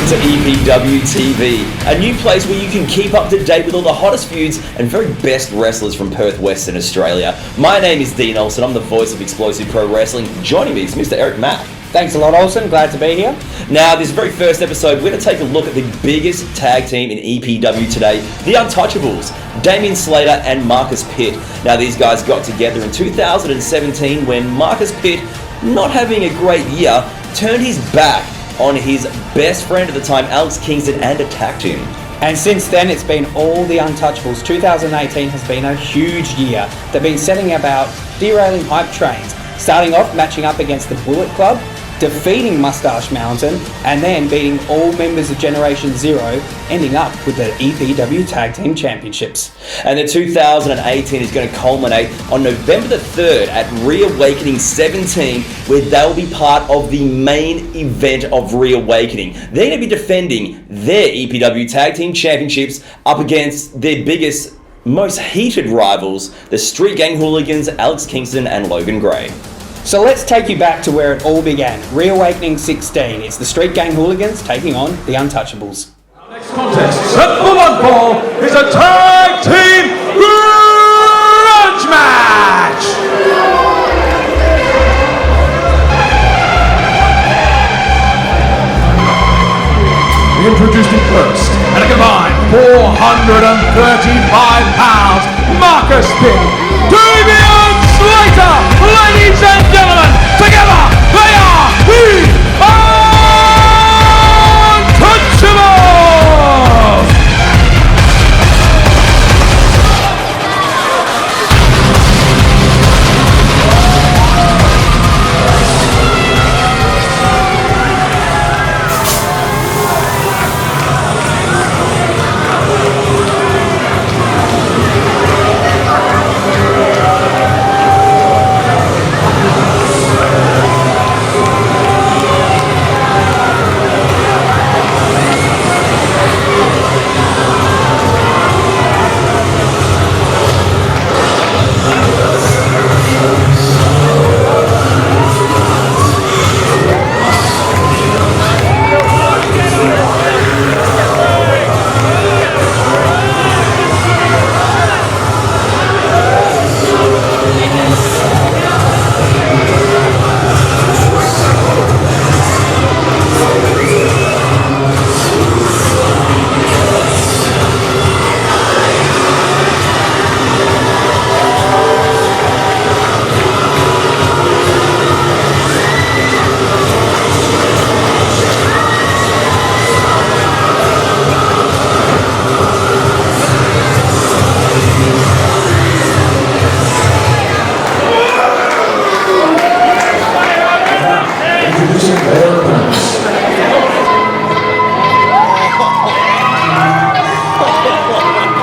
to EPWTV, a new place where you can keep up to date with all the hottest feuds and very best wrestlers from Perth, Western Australia. My name is Dean Olsen, I'm the voice of Explosive Pro Wrestling. Joining me is Mr. Eric Mack. Thanks a lot, Olsen. Glad to be here. Now, this very first episode, we're going to take a look at the biggest tag team in EPW today, The Untouchables, Damian, Slater and Marcius Pitt. Now, these guys got together in 2017 when Marcius Pitt, not having a great year, turned his back on his best friend at the time, Alex Kingston, and attacked him. And since then, it's been all the Untouchables. 2018 has been a huge year. They've been setting about derailing hype trains, starting off matching up against the Bullet Club, defeating Mustache Mountain, and then beating all members of Generation Zero, ending up with the EPW Tag Team Championships. And the 2018 is going to culminate on November the 3rd at Reawakening 17, where they'll be part of the main event of Reawakening. They're going to be defending their EPW Tag Team Championships up against their biggest, most heated rivals, the Street Gang Hooligans, Alex Kingston and Logan Grey. So let's take you back to where it all began. Reawakening 16. It's the Street Gang Hooligans taking on the Untouchables. Our next contest set for one fall is a tag team grudge match. Introducing first, at a combined 435 pounds, Marcius Pitt, Damian, Slater, ladies and gentlemen, together they are the Untouchables!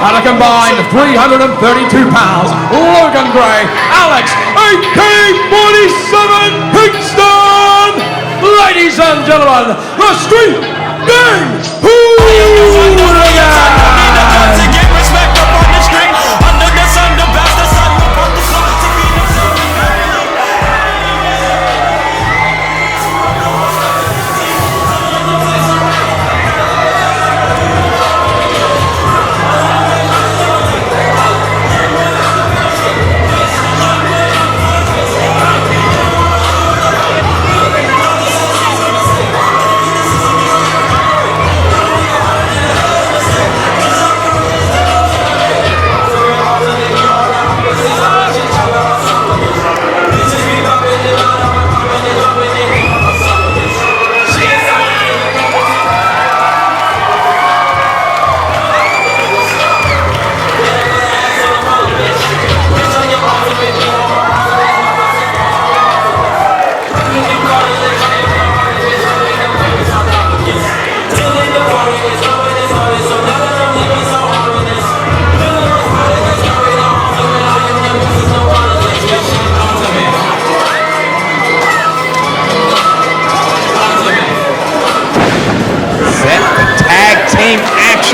At a combined 332 pounds, Logan Grey, Alex, AK-47 Kingston! Ladies and gentlemen, the Street Gang Hooligans!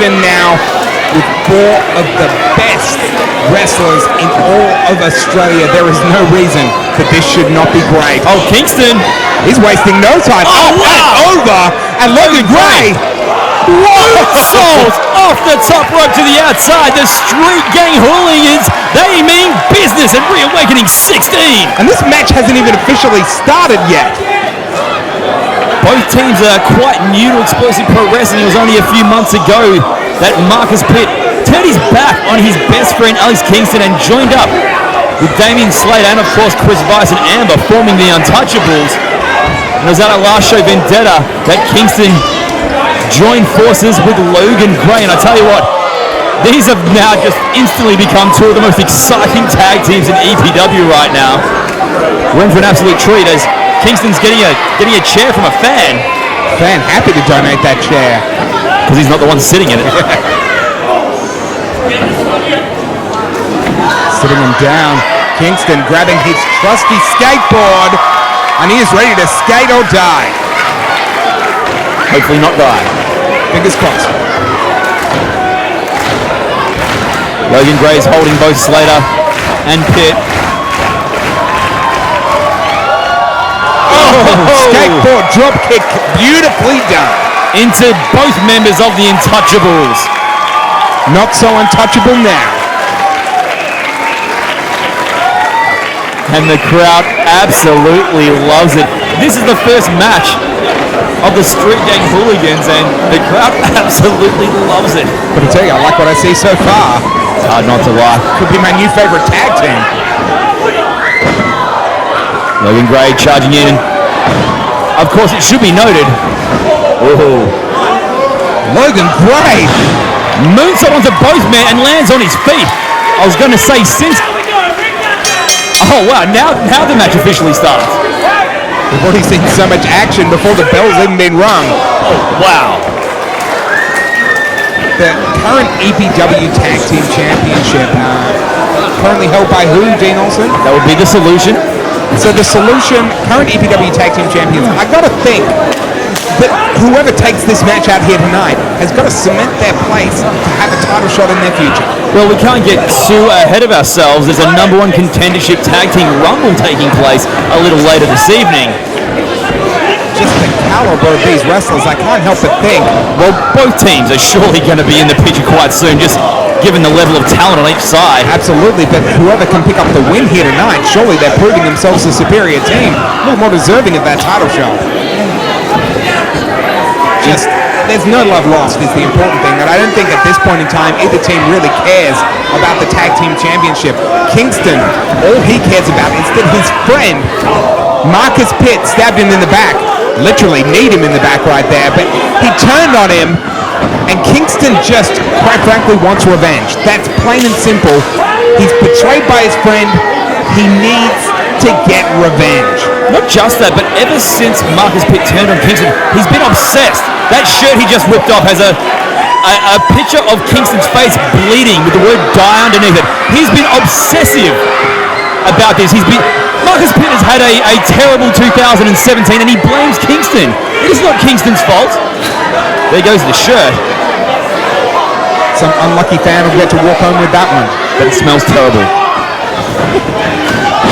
Now with four of the best wrestlers in all of Australia. There is no reason that this should not be great. Oh, Kingston, he's wasting no time. Oh, wow. And over, and Logan Grey. Moonsault off the top rope to the outside. The Street Gang Hooligans, they mean business and reawakening 16. And this match hasn't even officially started yet. Both teams are quite new to explosive pro wrestling. It was only a few months ago that Marcus Pitt turned his back on his best friend Alex Kingston and joined up with Damian, Slater, and of course Chris Vice and Amber, forming the Untouchables. And it was at our last show, Vendetta, that Kingston joined forces with Logan Grey. And I tell you what, these have now just instantly become two of the most exciting tag teams in EPW right now. We're in for an absolute treat as Kingston's getting a chair from a fan. Fan happy to donate that chair. Because he's not the one sitting in it. Sitting him down. Kingston grabbing his trusty skateboard. And he is ready to skate or die. Hopefully not die. Fingers crossed. Logan Grey is holding both Slater and Pitt. Skateboard drop kick, beautifully done. Into both members of the Untouchables. Not so untouchable now. And the crowd absolutely loves it. This is the first match of the Street Gang Hooligans, and the crowd absolutely loves it. But I tell you, I like what I see so far. It's hard not to lie. Could be my new favorite tag team. Logan Grey charging in. Of course, it should be noted. Oh. Logan Grey Moonsault onto both men and lands on his feet. I was going to say since... Oh, wow. Now the match officially starts. We've already seen so much action before the bell's even been rung. Oh, wow. The current EPW Tag Team Championship, currently held by who, Dean Olsen? That would be the Solution. So the Solution, current EPW Tag Team Champions, I gotta think that whoever takes this match out here tonight has got to cement their place to have a title shot in their future. Well, we can't get too ahead of ourselves. There's a number one contendership tag team rumble taking place a little later this evening. Just the caliber of these wrestlers, I can't help but think. Well, both teams are surely going to be in the picture quite soon, just given the level of talent on each side. Absolutely, but whoever can pick up the win here tonight, surely they're proving themselves a superior team. A little more deserving of that title shot. Just, there's no love lost is the important thing, and I don't think at this point in time either team really cares about the tag team championship. Kingston, all he cares about is that his friend Marcus Pitt stabbed him in the back, literally kneed him in the back right there, but he turned on him, and Kingston just, quite frankly, wants revenge. That's plain and simple. He's betrayed by his friend. He needs to get revenge. Not just that, but ever since Marcus Pitt turned on Kingston, he's been obsessed. That shirt he just whipped off has a picture of Kingston's face bleeding with the word die underneath it. He's been obsessive about this. Marcus Pitt has had a terrible 2017 and he blames Kingston. It is not Kingston's fault. There goes the shirt. Some unlucky fan will get to walk home with that one. But it smells terrible.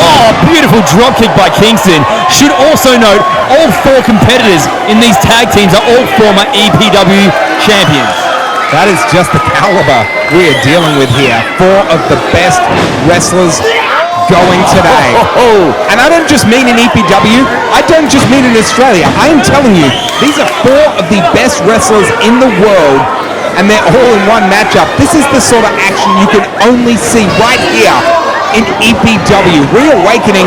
Oh, beautiful dropkick by Kingston. Should also note, all four competitors in these tag teams are all former EPW champions. That is just the caliber we are dealing with here. Four of the best wrestlers going today. And I don't just mean in EPW, I don't just mean in Australia. I am telling you, these are four of the best wrestlers in the world, and they're all in one matchup. This is the sort of action you can only see right here in EPW. Reawakening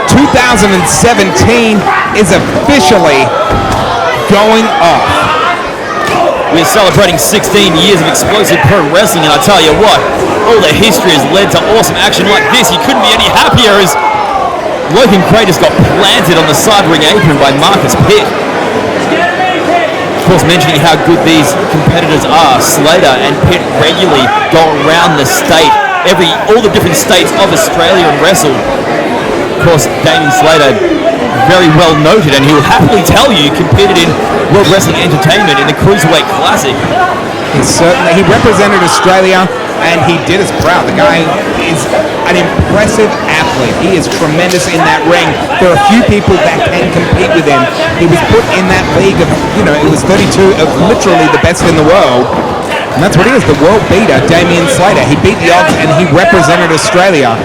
2017 is officially going off. We're celebrating 16 years of explosive pro wrestling, and I tell you what, all the history has led to awesome action like this. You couldn't be any happier as Logan Grey just got planted on the side ring apron by Marcus Pitt. Of course, mentioning how good these competitors are, Slater and Pitt regularly go around the state, all the different states of Australia and wrestle. Of course, Damian Slater, very well noted, and he will happily tell you competed in World Wrestling Entertainment in the Cruiserweight Classic. He represented Australia and he did us proud. The guy is an impressive athlete. He is tremendous in that ring. There are a few people that can compete with him. He was put in that league of, it was 32 of literally the best in the world. And that's what he is, the world beater, Damian Slater. He beat the odds and he represented Australia.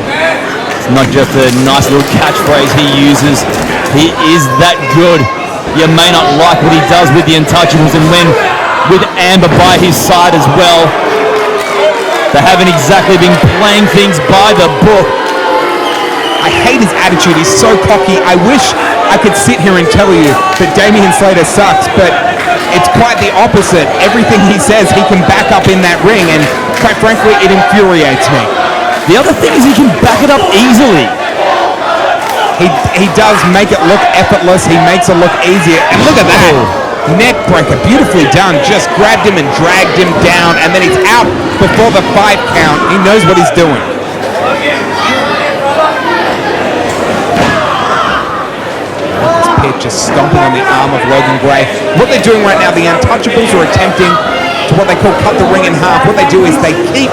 It's not just a nice little catchphrase he uses. He is that good. You may not like what he does with the Untouchables, and when with Amber by his side as well, they haven't exactly been playing things by the book. I hate his attitude. He's so cocky. I wish I could sit here and tell you that Damian Slater sucks, but it's quite the opposite. Everything he says, he can back up in that ring, and quite frankly, it infuriates me. The other thing is he can back it up easily. He does make it look effortless. He makes it look easier. And look at that. Neck breaker. Beautifully done. Just grabbed him and dragged him down. And then he's out before the 5 count. He knows what he's doing. Pitt just stomping on the arm of Logan Grey. What they're doing right now, the Untouchables are attempting to what they call cut the ring in half. What they do is they keep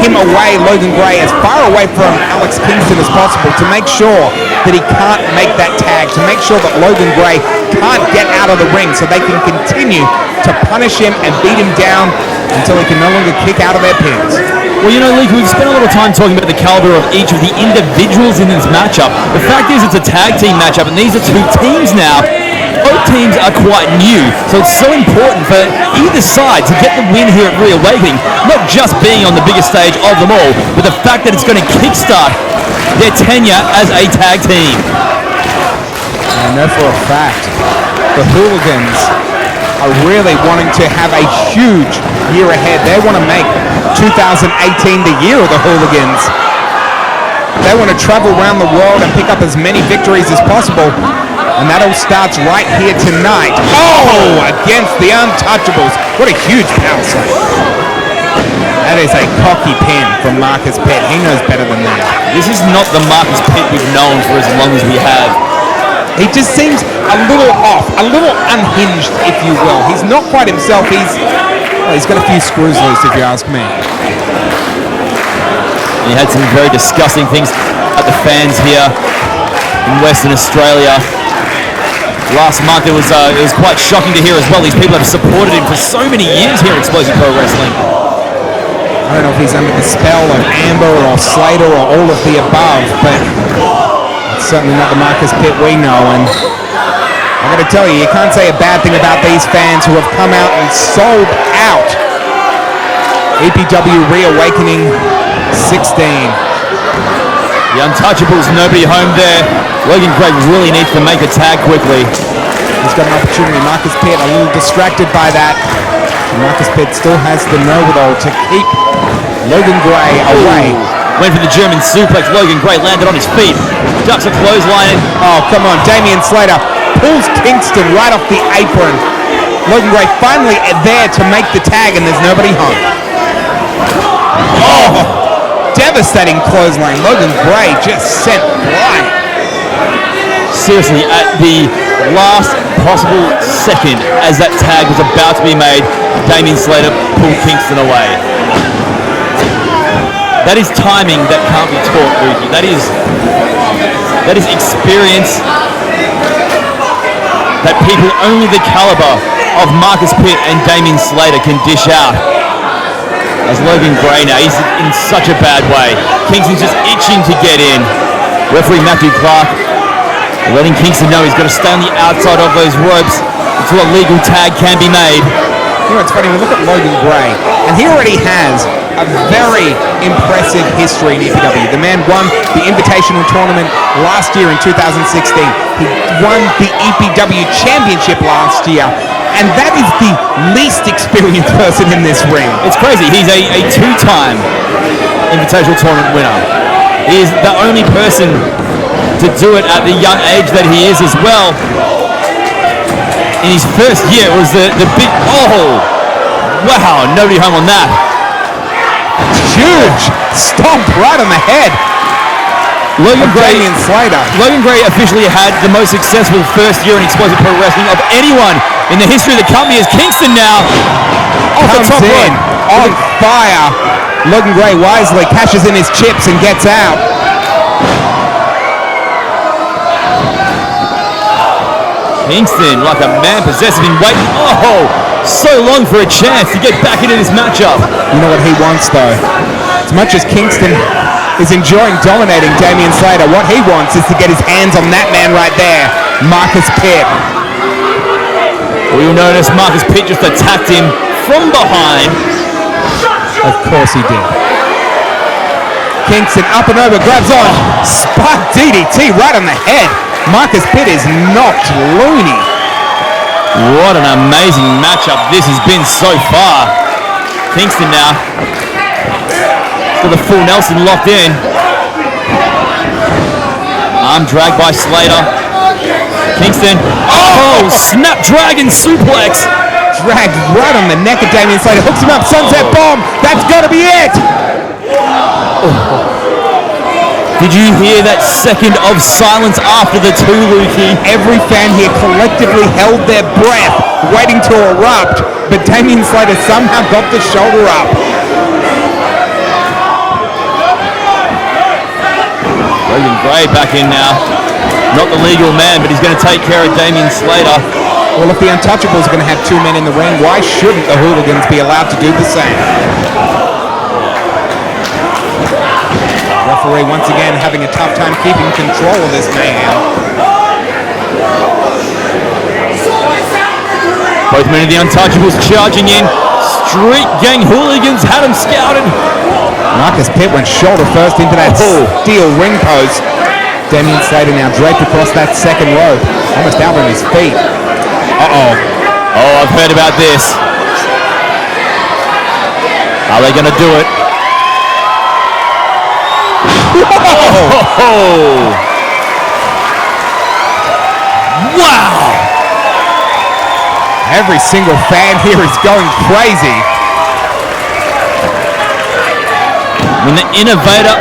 him away, Logan Grey, as far away from Alex Kingston as possible, to make sure that he can't make that tag, to make sure that Logan Grey can't get out of the ring, so they can continue to punish him and beat him down until he can no longer kick out of their pins. Well, Lee, we've spent a lot of time talking about the caliber of each of the individuals in this matchup. The fact is it's a tag team matchup, and these are 2 teams now. Both teams are quite new, so it's so important for either side to get the win here at Reawakening, not just being on the biggest stage of them all, but the fact that it's going to kickstart their tenure as a tag team. I know for a fact the Hooligans are really wanting to have a huge year ahead. They want to make 2018 the year of the Hooligans. They want to travel around the world and pick up as many victories as possible. And that all starts right here tonight. Oh, against the Untouchables. What a huge power slam. That is a cocky pin from Marcus Pitt. He knows better than that. This is not the Marcus Pitt we've known for as long as we have. He just seems a little off, a little unhinged, if you will. He's not quite himself. He's got a few screws loose, if you ask me. And he had some very disgusting things at the fans here in Western Australia. Last month it was quite shocking to hear as well. These people have supported him for so many years here at Explosive Pro Wrestling. I don't know if he's under the spell of Amber or Slater or all of the above, but it's certainly not the Marcus Pitt we know. And I got to tell you can't say a bad thing about these fans who have come out and sold out EPW Reawakening 16. The Untouchables, nobody home there. Logan Grey really needs to make a tag quickly. He's got an opportunity. Marcus Pitt a little distracted by that. And Marcus Pitt still has the know-it-all to keep Logan Grey away. Went for the German suplex. Logan Grey landed on his feet. Ducks a clothesline. Oh, come on. Damian Slater pulls Kingston right off the apron. Logan Grey finally there to make the tag, and there's nobody home. Oh! Devastating clothesline. Logan Grey just sent flying. Seriously, at the last possible second as that tag was about to be made, Damian Slater pulled Kingston away. That is timing that can't be taught, Lukey. That is experience that people only the caliber of Marcus Pitt and Damian Slater can dish out. As Logan Grey now, he's in such a bad way. Kingston's just itching to get in. Referee Matthew Clark letting Kingston know he's got to stay on the outside of those ropes until a legal tag can be made. It's funny, we look at Logan Grey, and he already has a very impressive history in EPW. The man won the Invitational Tournament last year in 2016. He won the EPW Championship last year. And that is the least experienced person in this ring. It's crazy. He's a 2-time Invitational Tournament winner. He is the only person to do it at the young age that he is as well. In his first year, it was the big... Oh! Wow, nobody home on that. Huge! Stomp right on the head. Logan Grey officially had the most successful first year in Explosive Pro Wrestling of anyone in the history of the company, as Kingston now off the top rope on fire. Logan Grey wisely cashes in his chips and gets out. Kingston, like a man possessed, been waiting so long for a chance to get back into this matchup. You know what he wants, though? As much as Kingston is enjoying dominating Damian Slater, what he wants is to get his hands on that man right there, Marcus Pitt. We'll notice Marcus Pitt just attacked him from behind. Of course he did. Kingston up and over, grabs on. Spot DDT right on the head. Marcus Pitt is knocked loony. What an amazing matchup this has been so far. Kingston now got the full Nelson locked in. Arm dragged by Slater. Kingston. Snapdragon suplex. Dragged right on the neck of Damian Slater. Hooks him up. Sunset bomb. That's got to be it. Did you hear that second of silence after the two, Lukey? Every fan here collectively held their breath, waiting to erupt, but Damian Slater somehow got the shoulder up. Logan Grey back in now. Not the legal man, but he's going to take care of Damian Slater. Well, if the Untouchables are going to have two men in the ring, why shouldn't the Hooligans be allowed to do the same? Referee once again having a tough time keeping control of this mayhem. Both men of the Untouchables charging in. Street Gang Hooligans had him scouted. Marcus Pitt went shoulder first into that steel ring post. Damian Slater now draped across that second rope, almost out on his feet. I've heard about this. Are they going to do it? Wow! Every single fan here is going crazy. When the innovator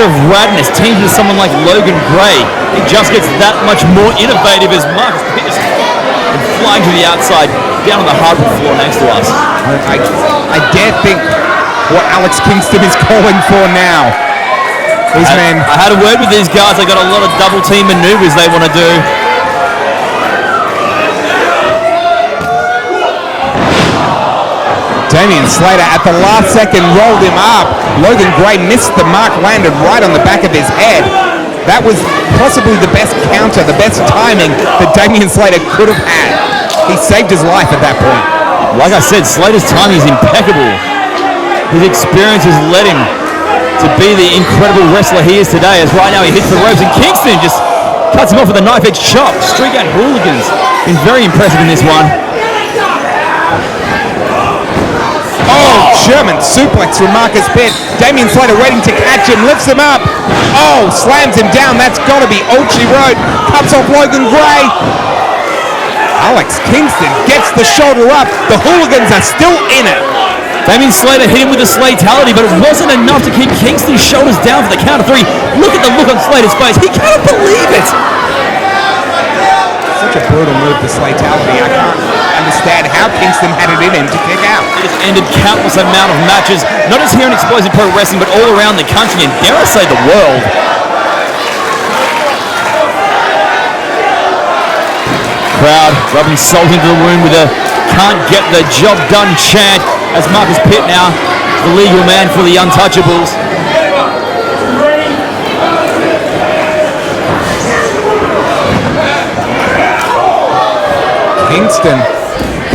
of radness teams with someone like Logan Grey, it just gets that much more innovative as Marcus Pitt is flying to the outside, down on the hardwood floor next to us. I dare think what Alex Kingston is calling for now. These men. I had a word with these guys. They got a lot of double team maneuvers they want to do. Damian Slater at the last second rolled him up. Logan Grey missed the mark, landed right on the back of his head. That was possibly the best counter, the best timing that Damian Slater could have had. He saved his life at that point. Like I said, Slater's timing is impeccable. His experience has led him to be the incredible wrestler he is today, as right now he hits the ropes and Kingston just cuts him off with a knife-edge chop. Street Gang Hooligans been very impressive in this one. German suplex from Marcus Pitt. Damian Slater waiting to catch him, lifts him up. Slams him down. That's got to be Olsen Road. Cuts off Logan Grey. Alex Kingston gets the shoulder up. The Hooligans are still in it. Damian Slater hit him with a Slatality, but it wasn't enough to keep Kingston's shoulders down for the count of three. Look at the look on Slater's face. He can't believe it. Such a brutal move, the Slatality. I can't understand how Kingston had it in him to kick out. It has ended countless amount of matches, not just here in Explosive Pro Wrestling, but all around the country, and dare I say the world. Crowd rubbing salt into the wound with a can't get the job done chant as Marcus Pitt now, the legal man for the Untouchables. Kingston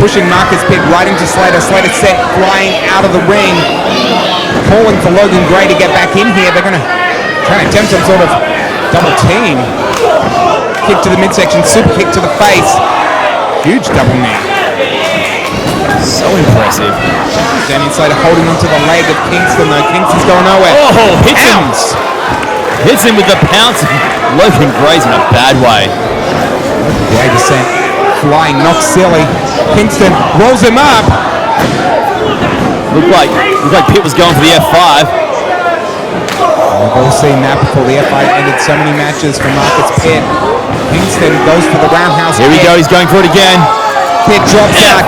pushing Marcus Pitt right into Slater. Slater set flying out of the ring, calling for Logan Grey to get back in here. They're going to try and attempt some sort of double team. Kick to the midsection, super kick to the face. Huge double knee. So impressive. Damian Slater holding onto the leg of Kingston though. Kingston's going nowhere. Hits him with the pounce. Logan Grey's in a bad way. Grey descent. Flying, knocked silly. Kingston rolls him up. Looked like Pitt was going for the F5. We've all seen that before. The F5 ended so many matches for Marcus Pitt. Kingston goes for the roundhouse. Here we go. He's going for it again. Pitt drops out.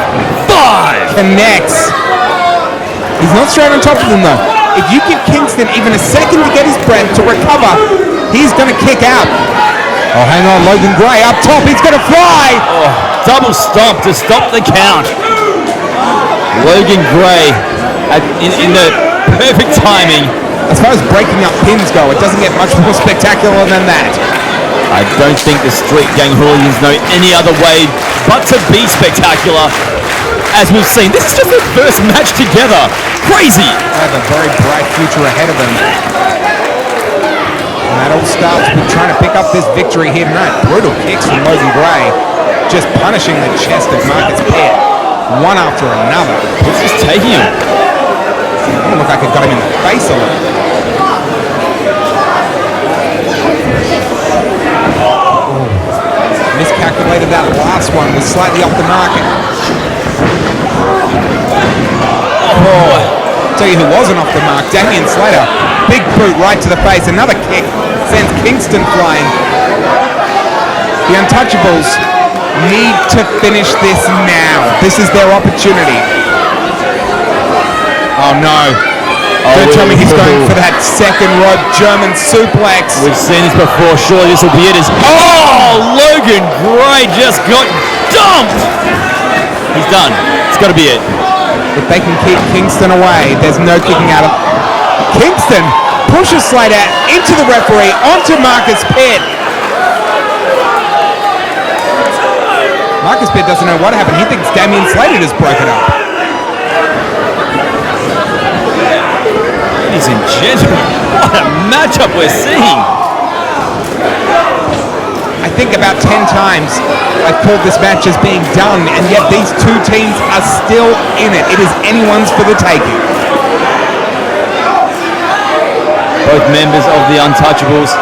F5. connects. He's not straight on top of them though. If you give Kingston even a second to get his breath to recover, he's going to kick out. Oh, hang on, Logan Grey up top. He's going to fly. Oh, double stomp to stop the count. Logan Grey in the perfect timing. As far as breaking up pins go, it doesn't get much more spectacular than that. I don't think the Street Gang Hooligans know any other way but to be spectacular. As we've seen, this is just their first match together. Crazy. They have a very bright future ahead of them. And that all starts with trying to pick up this victory here tonight. Brutal kicks from Logan Grey, just punishing the chest of Marcius Pitt, one after another. It's just taking him. It looked like it got him in the face a little. Miscalculated that last one, was slightly off the market. Oh, tell you who wasn't off the mark, Damian Slater. Big boot right to the face, another kick sends Kingston flying. The Untouchables need to finish this now. This is their opportunity. Oh no. Don't tell me he's going for that second rope German suplex. We've seen this before. Surely this will be it. Logan Grey just got dumped. He's done. It's got to be it. If they can keep Kingston away, there's no kicking out of... Kingston pushes Slater into the referee, onto Marcius Pitt. Marcius Pitt doesn't know what happened. He thinks Damian Slater just broke it up. Ladies and gentlemen, what a matchup we're seeing. I think about 10 times I've called this match as being done, and yet these two teams are still in it. It is anyone's for the taking. Both members of the Untouchables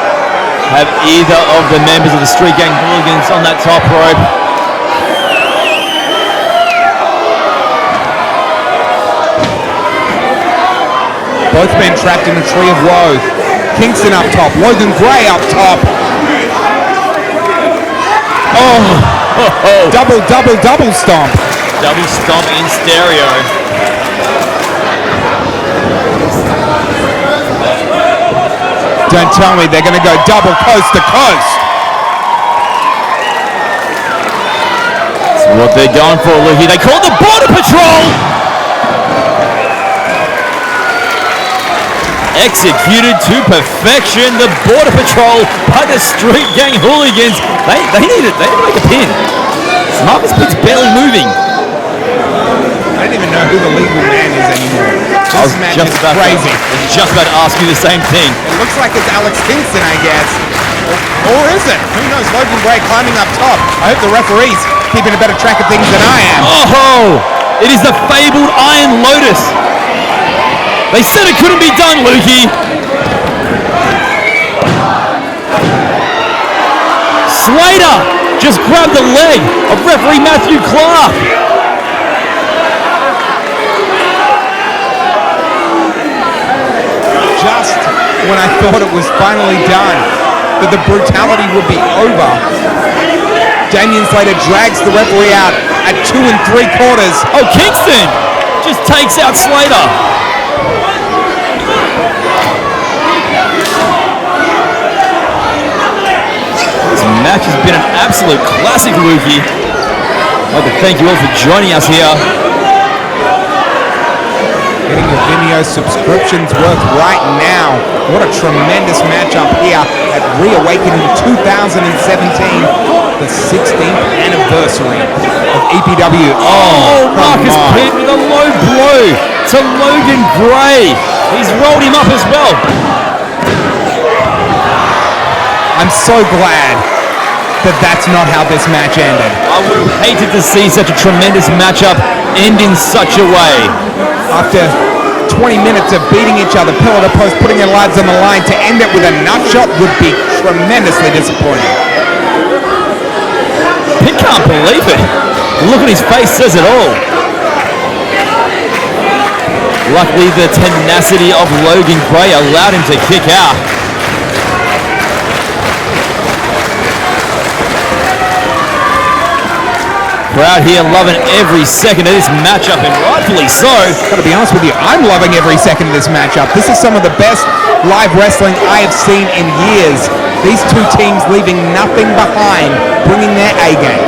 have either of the members of the Street Gang Hooligans on that top rope. Both men trapped in a tree of woe. Kingston up top, Logan Grey up top. Oh, double stomp. Double stomp in stereo. Don't tell me they're going to go double coast to coast. That's what they're going for, Lukey. They call it the Border Patrol. Executed to perfection, the Border Patrol by the Street Gang Hooligans. They need it. They need to make a pin. Marcius Pitt's barely moving. I don't even know who the legal man is anymore. This match is crazy. I was just about to ask you the same thing. It looks like it's Alex Kingston, I guess. Or is it? Who knows? Logan Grey climbing up top. I hope the referee's keeping a better track of things than I am. Oh, it is the fabled Iron Lotus. They said it couldn't be done, Lukey. Slater just grabbed the leg of referee Matthew Clark. Just when I thought it was finally done, that the brutality would be over, Damian Slater drags the referee out at 2 3/4. Oh, Kingston just takes out Slater. Match has been an absolute classic, Lukey. I'd like to thank you all for joining us here. Getting your Vimeo subscriptions worth right now. What a tremendous matchup here at Reawakening 2017, the 16th anniversary of EPW. Oh, Marcius Pitt with a low blow to Logan Grey. He's rolled him up as well. I'm so glad that that's not how this match ended. I would have hated to see such a tremendous matchup end in such a way. After 20 minutes of beating each other, pillar to post, putting their lives on the line, to end it with a nut shot would be tremendously disappointing. Pitt can't believe it. The look on his face says it all. Luckily, the tenacity of Logan Grey allowed him to kick out. Crowd here loving every second of this matchup, and rightfully so. Got to be honest with you, I'm loving every second of this matchup. This is some of the best live wrestling I have seen in years. These two teams leaving nothing behind, bringing their A game.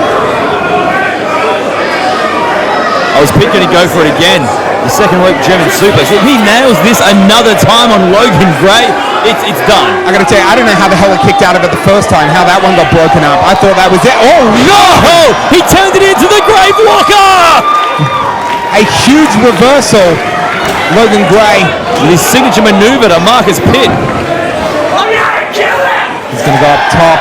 I was Pitt going to go for it again. The second rope German suplex. If he nails this another time on Logan Grey, it's done. I got to tell you, I don't know how the hell he kicked out of it the first time, how that one got broken up. I thought that was it. Oh, No! He turned it into the Grave Walker! a huge reversal. Logan Grey. With his signature maneuver to Marcus Pitt. He's going to go up top.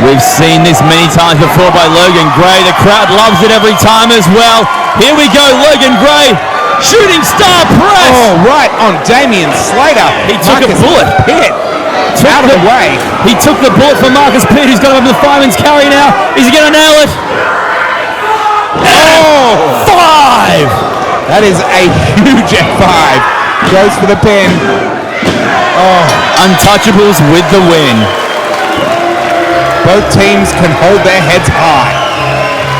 We've seen this many times before by Logan Grey. The crowd loves it every time as well. Here we go, Logan Grey. Shooting star press. Oh, right on Damian Slater. He took a bullet. Pitt. Out of the way. He took the bullet for Marcus Pitt, who's got him over the fireman's carry now. Is he going to nail it? Oh! 5! That is a huge F5. Goes for the pin. Oh. Untouchables with the win. Both teams can hold their heads high,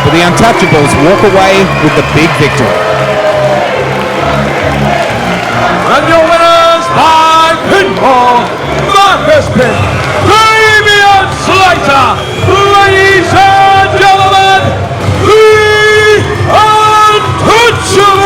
but the Untouchables walk away with the big victory. And your winners by pinfall, Marcus Pitt, Damian Slater, ladies and gentlemen, the Untouchables!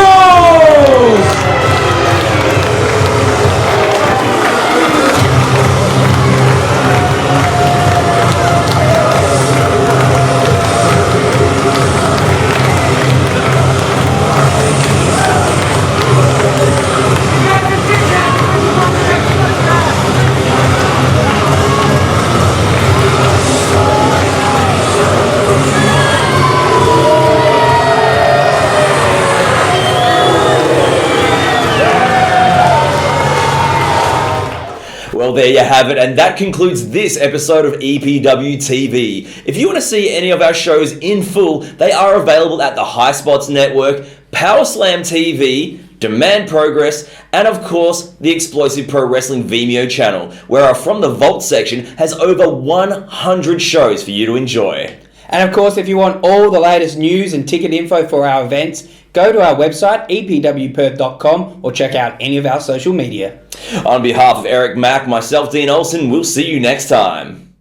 Well, there you have it, and that concludes this episode of EPWTV. If you want to see any of our shows in full, they are available at the High Spots Network, Power Slam TV, Demand Progress, and of course, the Explosive Pro Wrestling Vimeo channel, where our From the Vault section has over 100 shows for you to enjoy. And of course, if you want all the latest news and ticket info for our events, go to our website, epwperth.com, or check out any of our social media. On behalf of Eric Mack, myself, Dean Olsen, we'll see you next time.